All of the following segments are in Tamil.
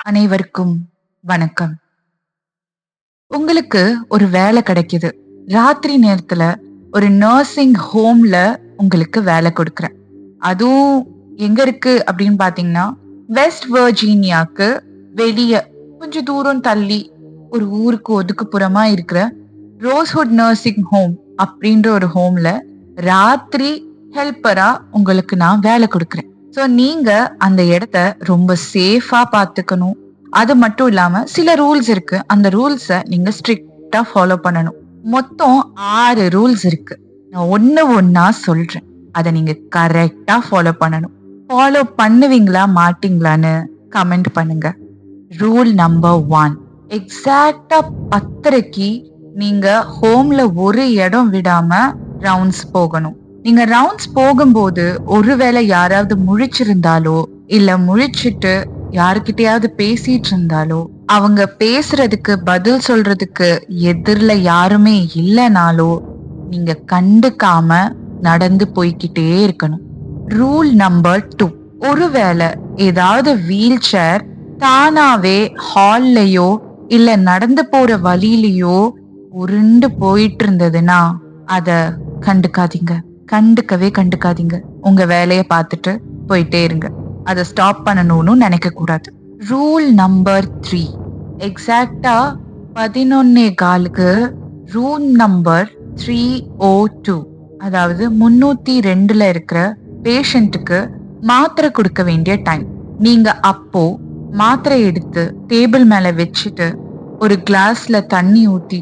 அனைவருக்கும் வணக்கம். உங்களுக்கு ஒரு வேலை கிடைக்குது. ராத்திரி நேரத்துல ஒரு நர்சிங் ஹோம்ல உங்களுக்கு வேலை கொடுக்குறேன். அதுவும் எங்க இருக்கு அப்படின்னு பாத்தீங்கன்னா, வெஸ்ட் வர்ஜீனியாக்கு வெளிய கொஞ்சம் தூரம் தள்ளி ஒரு ஊருக்கு ஒதுக்குப்புறமா இருக்கிற ரோஸ்வுட் நர்சிங் ஹோம் அப்படின்ற ஒரு ஹோம்ல ராத்திரி ஹெல்ப்பரா உங்களுக்கு நான் வேலை கொடுக்குறேன். ஸோ நீங்க அந்த இடத்த ரொம்ப சேஃபா பாத்துக்கணும். அது மட்டும் இல்லாம சில ரூல்ஸ் இருக்கு. அந்த ரூல்ஸ நீங்க ஸ்ட்ரிக்ட்டா ஃபாலோ பண்ணணும். மொத்தம் 6 ரூல்ஸ் இருக்கு. நான் ஒண்ணு ஒண்ணா சொல்றேன். அத நீங்க கரெக்ட்டா ஃபாலோ பண்ணணும். ஃபாலோ பண்ணுவீங்களா மாட்டீங்களான்னு கமெண்ட் பண்ணுங்க. ரூல் நம்பர் 1, எக்ஸாக்ட்டா 10:30க்கு நீங்க ஹோம்ல ஒரு இடம் விடாம ரவுண்ட்ஸ் போகணும். நீங்க ரவுண்ட்ஸ் போகும்போது ஒருவேளை யாராவது முழிச்சிருந்தாலோ இல்ல முழிச்சிட்டு யாருக்கிட்டயாவது பேசிட்டு இருந்தாலோ அவங்க பேசுறதுக்கு பதில் சொல்றதுக்கு எதிரில யாருமே இல்லைனாலோ நீங்க கண்டுக்காம நடந்து போய்கிட்டே இருக்கணும். ரூல் நம்பர் 2, ஒருவேளை ஏதாவது வீல் சேர் தானாவே ஹால்லயோ இல்ல நடந்து போற வழியிலயோ உருண்டு போயிட்டு இருந்ததுன்னா அத கண்டுக்காதீங்க. கண்டுக்காதீங்க. உங்க வேலைய பார்த்துட்டு போயிட்டே இருங்க. அதை ஸ்டாப் பண்ணணும்னு நினைக்க கூடாது. ரூல் நம்பர் 3, எக்ஸாக்டா 11:15க்கு ரூம் நம்பர் 302, அதாவது 302ல இருக்கிற பேஷண்ட்டுக்கு மாத்திரை கொடுக்க வேண்டிய டைம். நீங்க அப்போ மாத்திரை எடுத்து டேபிள் மேல வச்சுட்டு ஒரு கிளாஸ்ல தண்ணி ஊத்தி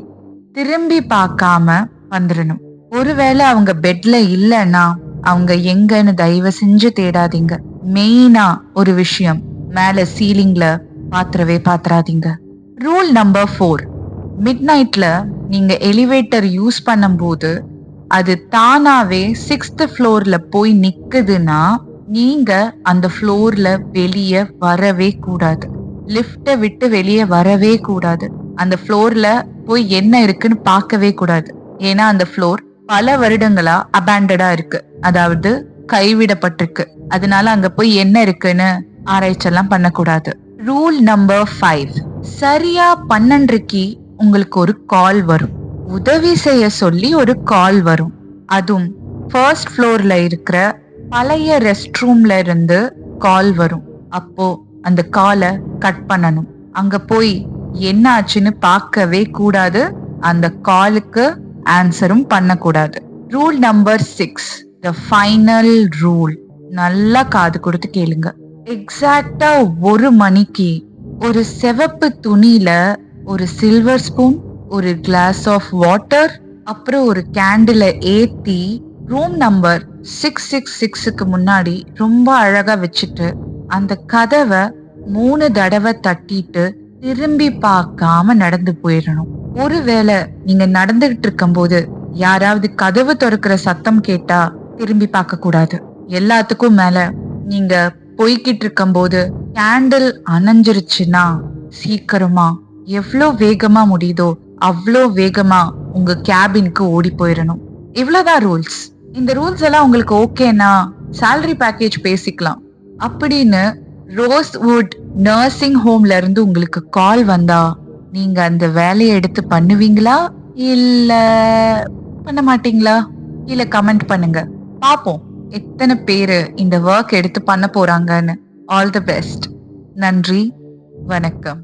திரும்பி பார்க்காம வந்துடணும். ஒருவேளை அவங்க பெட்ல இல்லைன்னா அவங்க எங்கன்னு தயவு செஞ்சு தேடாதீங்க. மெயினா ஒரு விஷயம், மேல சீலிங்ல பாத்திராதீங்க. ரூல் நம்பர் 4, மிட் நைட்ல நீங்க எலிவேட்டர் யூஸ் பண்ணும்போது அது தானாவே 6th ஃப்ளோர்ல போய் நிக்குதுன்னா நீங்க அந்த ஃப்ளோர்ல வெளியே வரவே கூடாது. லிஃப்ட விட்டு வெளியே வரவே கூடாது. அந்த ஃப்ளோர்ல போய் என்ன இருக்குன்னு பார்க்கவே கூடாது. ஏன்னா அந்த ஃப்ளோர் பல வருடங்களா அபேண்டடா இருக்கு, அதாவது கைவிடப்பட்டிருக்கு. அதனால அங்க போய் என்ன இருக்குன்னு ஆராய்ச்செல்லாம் பண்ணக்கூடாது. ரூல் நம்பர் 5, சரியா 12:30க்கு உங்களுக்கு ஒரு கால் வரும். உதவி செய்ய சொல்லி ஒரு கால் வரும். அதுவும் ஃபர்ஸ்ட் ஃப்ளோர்ல இருக்கிற பழைய ரெஸ்ட் ரூம்ல இருந்து கால் வரும். அப்போ அந்த காலை கட் பண்ணணும். அங்க போய் என்ன ஆச்சுன்னு பார்க்கவே கூடாது. அந்த காலுக்கு ஆன்சரும் பண்ணக்கூடாது. Rule number 6, the final rule. நல்லா காது கொடுத்து கேளுங்க. எக்ஸாக்டா 1 மணிக்கு ஒரு சிவப்பு துணியில ஒரு சில்வர் ஸ்பூன், ஒரு கிளாஸ் ஆஃப் வாட்டர், அப்புறம் ஒரு கேண்டில ஏத்தி ரூம் நம்பர் 666க்கு முன்னாடி ரொம்ப அழகா வச்சுட்டு அந்த கதவை 3 தடவை தட்டிட்டு திரும்பி பார்க்காம நடந்து போயிடணும். ஒருவேளை நீங்க நடந்துகிட்டு இருக்கும் போது யாராவது கதவு திறக்கிற சத்தம் கேட்டா திரும்பி பார்க்க கூடாது. எல்லாத்துக்கும் மேல நீங்க போய்கிட்டு இருக்கும் போது கேண்டில் அணைஞ்சிருச்சுன்னா சீக்கிரமா எவ்வளோ வேகமா முடியுதோ அவ்வளோ வேகமா உங்க கேபினுக்கு ஓடி போயிடணும். இவ்வளவுதான் ரூல்ஸ். இந்த ரூல்ஸ் எல்லாம் உங்களுக்கு ஓகேனா சேலரி பேக்கேஜ் பேசிக்கலாம் அப்படின்னு ரோஸ்வுட் நர்சிங் ஹோம்ல இருந்து உங்களுக்கு கால் வந்தா நீங்க அந்த வேலையை எடுத்து பண்ணுவீங்களா இல்ல பண்ண மாட்டீங்களா? இல்ல கமெண்ட் பண்ணுங்க. பாப்போம் எத்தனை பேரு இந்த ஒர்க் எடுத்து பண்ண போறாங்கன்னு. All the best. நன்றி, வணக்கம்.